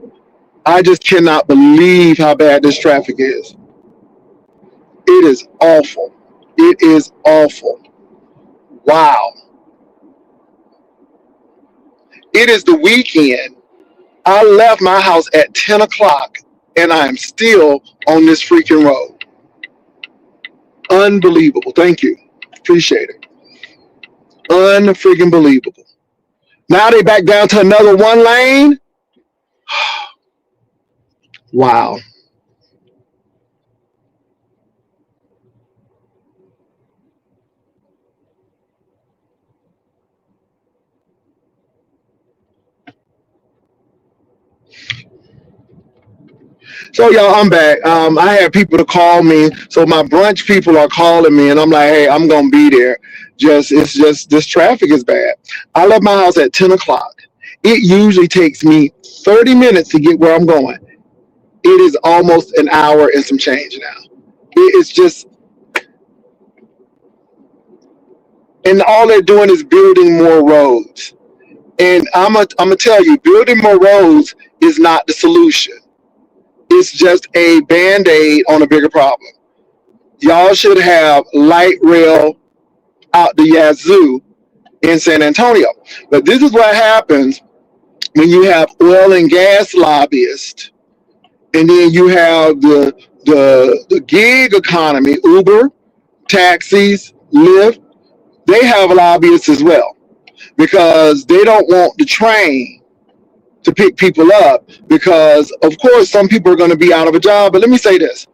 I just cannot believe how bad this traffic is. It is awful. It is awful. Wow. It is the weekend. I left my house at 10 o'clock and I am still on this freaking road. Unbelievable. Thank you. Appreciate it. Unfreaking believable. Now they back down to another one lane. Wow. So y'all, I'm back. I had people to call me. So my brunch people are calling me, and I'm like, hey, I'm gonna be there. It's just this traffic is bad. I left my house at 10 o'clock. It usually takes me 30 minutes to get where I'm going. It is almost an hour and some change now. It is just, and all they're doing is building more roads. And I'm gonna tell you, building more roads is not the solution. It's just a band-aid on a bigger problem. Y'all should have light rail out the yazoo in San Antonio. But this is what happens when you have oil and gas lobbyists, and then you have the gig economy, Uber, taxis, Lyft. They have lobbyists as well because they don't want the train to pick people up because, of course, some people are going to be out of a job. But let me say this.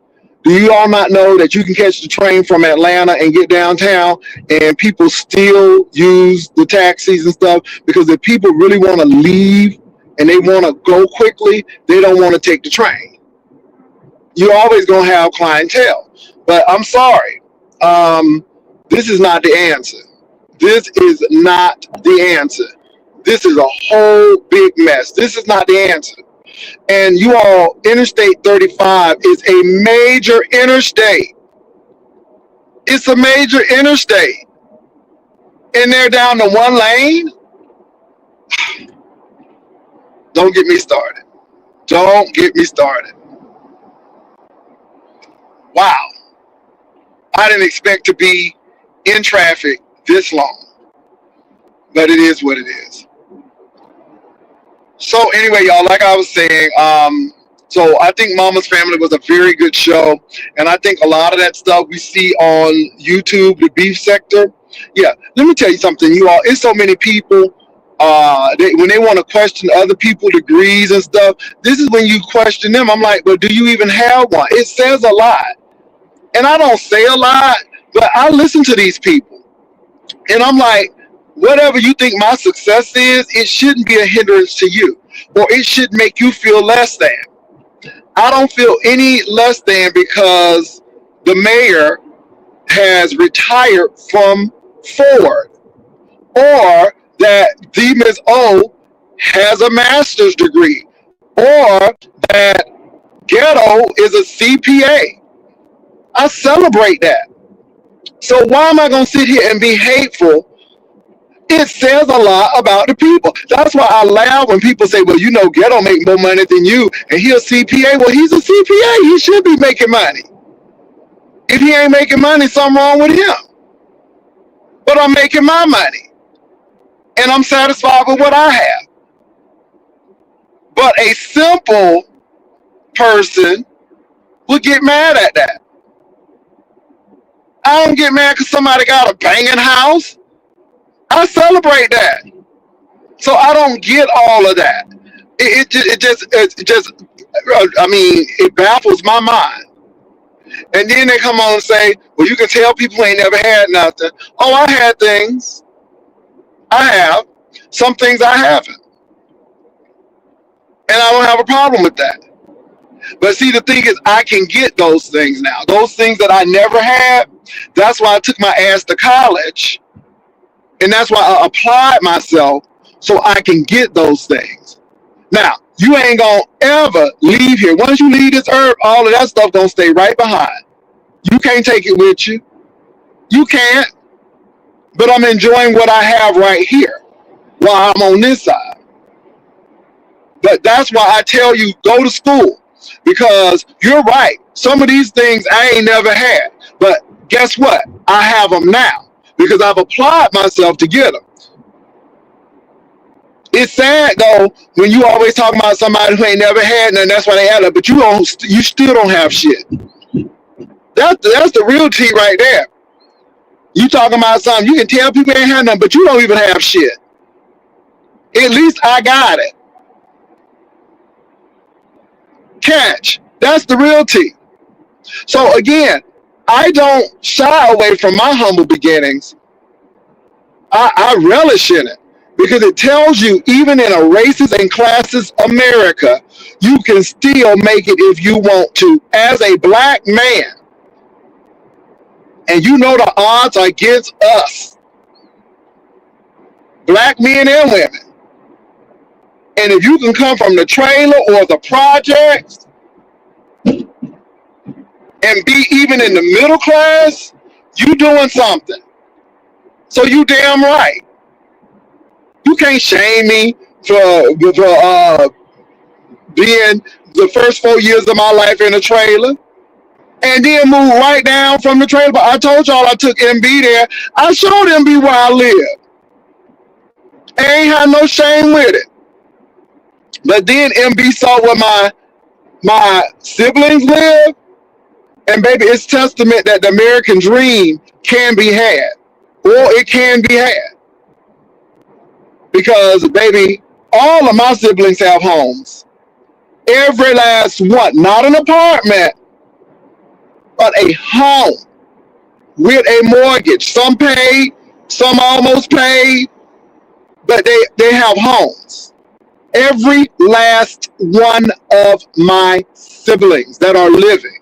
Do you all not know that you can catch the train from Atlanta and get downtown and people still use the taxis and stuff? Because if people really want to leave and they want to go quickly, they don't want to take the train. You're always going to have clientele. But I'm sorry. This is not the answer. This is not the answer. This is a whole big mess. This is not the answer. And you all, Interstate 35 is a major interstate. It's a major interstate. And they're down to one lane? Don't get me started. Don't get me started. Wow. I didn't expect to be in traffic this long. But it is what it is. So anyway, y'all, like I was saying, so I think Mama's Family was a very good show. And I think a lot of that stuff we see on YouTube, the beef sector. Yeah, let me tell you something, you all. It's so many people, when they want to question other people's degrees and stuff, this is when you question them. I'm like, but do you even have one? It says a lot. And I don't say a lot, but I listen to these people. And I'm like, whatever you think my success is, it shouldn't be a hindrance to you, or it should make you feel less than. I don't feel any less than because the mayor has retired from Ford, or that the Ms. O has a master's degree, or that Ghetto is a CPA. I celebrate that. So why am I going to sit here and be hateful? It says a lot about the people. That's why I laugh when people say, well, you know, Ghetto make more money than you, and he's a CPA. Well, he's a CPA. He should be making money. If he ain't making money, something wrong with him. But I'm making my money, and I'm satisfied with what I have. But a simple person would get mad at that. I don't get mad because somebody got a banging house. I celebrate that. So I don't get all of that. It just, I mean, it baffles my mind. And then they come on and say, well, you can tell people ain't never had nothing. Oh, I had things. I have. Some things I haven't. And I don't have a problem with that. But see, the thing is, I can get those things now. Those things that I never had, that's why I took my ass to college. And that's why I applied myself so I can get those things. Now, you ain't going to ever leave here. Once you leave this earth, all of that stuff going to stay right behind. You can't take it with you. You can't. But I'm enjoying what I have right here while I'm on this side. But that's why I tell you, go to school. Because you're right. Some of these things I ain't never had. But guess what? I have them now. Because I've applied myself to get them. It's sad though when you always talk about somebody who ain't never had none. That's why they had it. But you still don't have shit. That's the real tea right there. You talking about something, you can tell people ain't have nothing, but you don't even have shit. At least I got it. Catch. That's the real tea. So again, I don't shy away from my humble beginnings. I relish in it because it tells you, even in a racist and classist America, you can still make it if you want to. As a black man, and you know the odds are against us, black men and women. And if you can come from the trailer or the projects and be even in the middle class, you doing something. So you damn right. You can't shame me for being the first 4 years of my life in a trailer and then move right down from the trailer. But I told y'all I took MB there. I showed MB where I live. I ain't had no shame with it. But then MB saw where my siblings live, and baby, it's testament that the American dream can be had, or it can be had. Because baby, all of my siblings have homes. Every last one, not an apartment, but a home with a mortgage. Some paid, some almost paid, but they have homes. Every last one of my siblings that are living.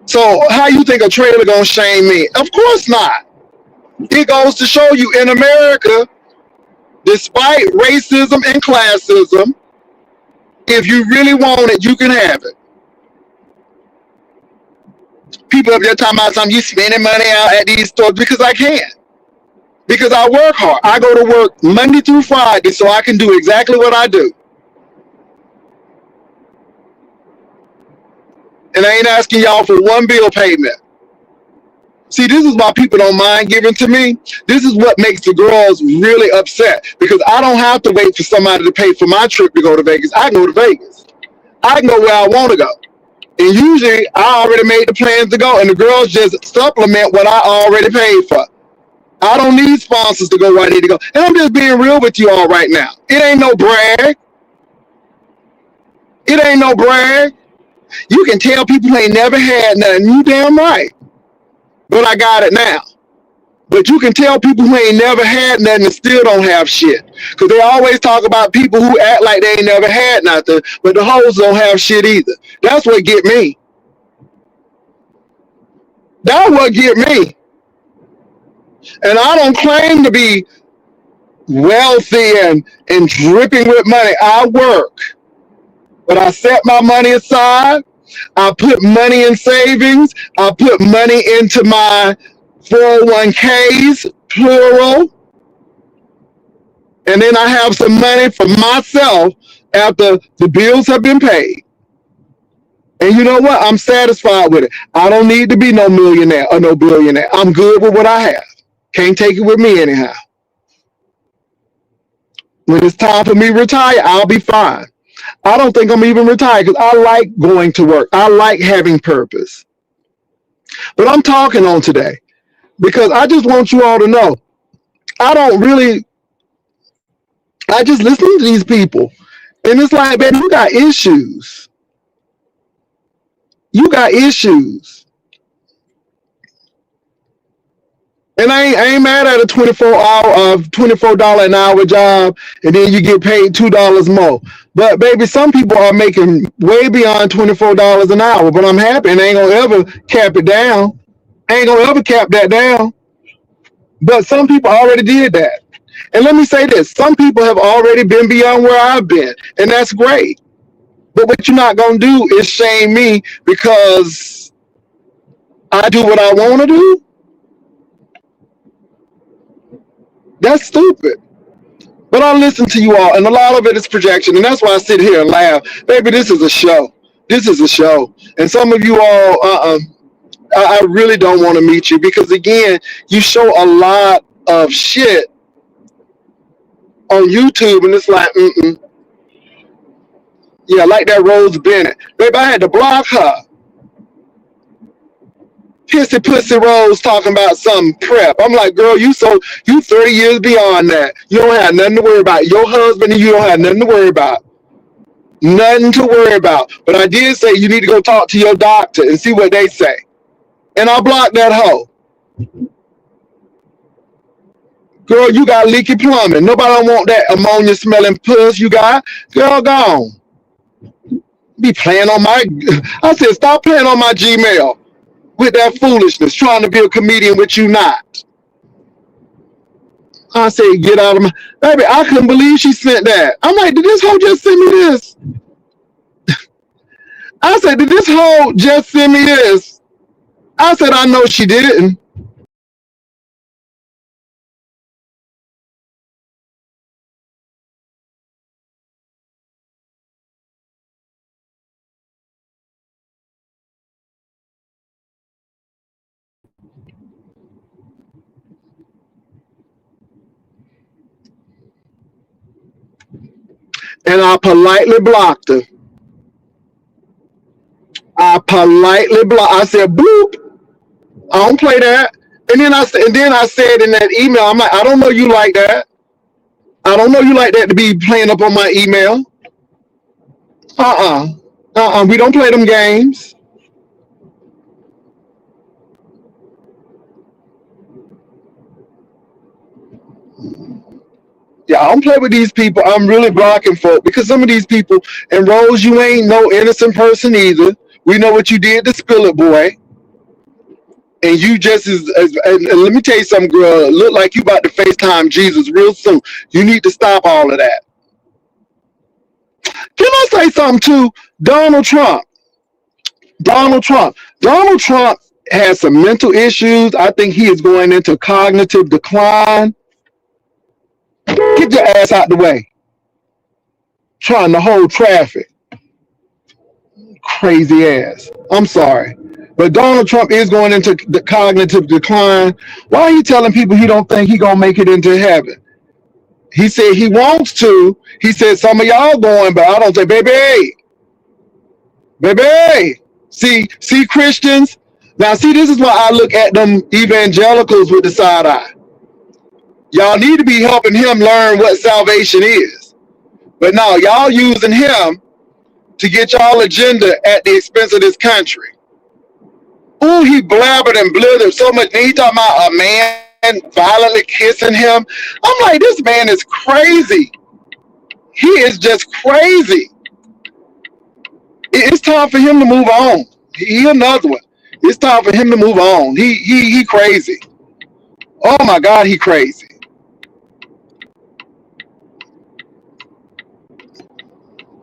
So how you think a trailer gonna shame me? Of course not. It goes to show you, in America, despite racism and classism, if you really want it, you can have it. People up there talking about something, you spending money out at these stores, because I can. Because I work hard. I go to work Monday through Friday so I can do exactly what I do. And I ain't asking y'all for one bill payment. See, this is why people don't mind giving to me. This is what makes the girls really upset, because I don't have to wait for somebody to pay for my trip to go to Vegas. I can go to Vegas. I can go where I want to go. And usually I already made the plans to go, and the girls just supplement what I already paid for. I don't need sponsors to go where I need to go. And I'm just being real with you all right now. It ain't no brag. It ain't no brag. You can tell people who ain't never had nothing. You damn right. But I got it now. But you can tell people who ain't never had nothing and still don't have shit. Because they always talk about people who act like they ain't never had nothing, but the hoes don't have shit either. That's what get me. That's what get me. And I don't claim to be wealthy and dripping with money. I work. But I set my money aside. I put money in savings. I put money into my 401ks, plural. And then I have some money for myself after the bills have been paid. And you know what? I'm satisfied with it. I don't need to be no millionaire or no billionaire. I'm good with what I have. Can't take it with me anyhow. When it's time for me to retire, I'll be fine. I don't think I'm even retired because I like going to work. I like having purpose. But I'm talking on today because I just want you all to know, I just listen to these people. And it's like, baby, you got issues. You got issues. And I ain't mad at a $24 an hour job, and then you get paid $2 more. But baby, some people are making way beyond $24 an hour. But I'm happy, and I ain't gonna ever cap it down. I ain't gonna ever cap that down. But some people already did that. And let me say this: some people have already been beyond where I've been, and that's great. But what you're not gonna do is shame me because I do what I want to do. That's stupid. But I listen to you all, and a lot of it is projection, and that's why I sit here and laugh. Baby, this is a show. This is a show. And some of you all, I really don't want to meet you because, again, you show a lot of shit on YouTube, and it's like, Yeah, like that Rose Bennett. Baby, I had to block her. Pissy Pussy Rose talking about some prep. I'm like, girl, you 30 years beyond that. You don't have nothing to worry about. Your husband and you don't have nothing to worry about. Nothing to worry about. But I did say you need to go talk to your doctor and see what they say. And I blocked that hoe. Girl, you got leaky plumbing. Nobody don't want that ammonia smelling puss you got. Girl, gone. Be playing on my... I said, stop playing on my Gmail with that foolishness, trying to be a comedian, which you not. I said, get out of my... Baby, I couldn't believe she sent that. I'm like, did this hoe just send me this? I said, did this hoe just send me this? I said, I know she didn't. And I politely blocked her. I said, boop. I don't play that. And then I said in that email, I'm like, I don't know you like that. I don't know you like that to be playing up on my email. We don't play them games. Yeah, I don't play with these people. I'm really blocking folk because some of these people, and Rose, you ain't no innocent person either. We know what you did to Spill It Boy. And you just and let me tell you something, girl. Look like you about to FaceTime Jesus real soon. You need to stop all of that. Can I say something too? Donald Trump. Donald Trump. Donald Trump has some mental issues. I think he is going into cognitive decline. Get your ass out the way. Trying to hold traffic. Crazy ass. I'm sorry. But Donald Trump is going into the cognitive decline. Why are you telling people he don't think he gonna make it into heaven? He said he wants to. He said some of y'all going, but I don't say, baby. See Christians. Now see, this is why I look at them evangelicals with the side eye. Y'all need to be helping him learn what salvation is. But no, y'all using him to get y'all agenda at the expense of this country. Ooh, he blabbered and blithered so much. He talking about a man violently kissing him. I'm like, this man is crazy. He is just crazy. It's time for him to move on. He another one. It's time for him to move on. He crazy. Oh my God, he crazy.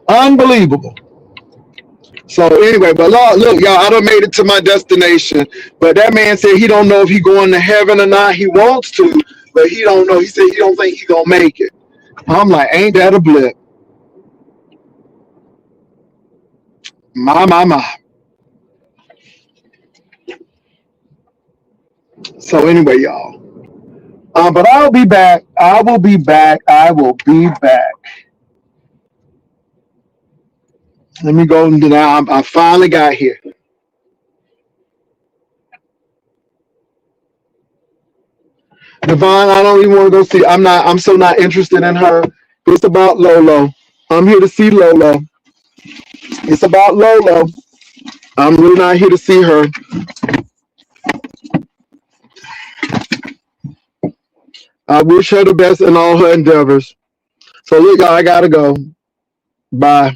Unbelievable. So anyway, but look, y'all, I done made it to my destination. But that man said he don't know if he going to heaven or not. He wants to, but he don't know. He said he don't think he gonna make it. I'm like, ain't that a blip? My. So anyway, y'all. But I'll be back. I will be back. Let me go now. I finally got here. Devon, I don't even want to go see. I'm so not interested in her. It's about Lolo. I'm here to see Lolo. It's about Lolo. I'm really not here to see her. I wish her the best in all her endeavors. So look, y'all, I gotta go. Bye.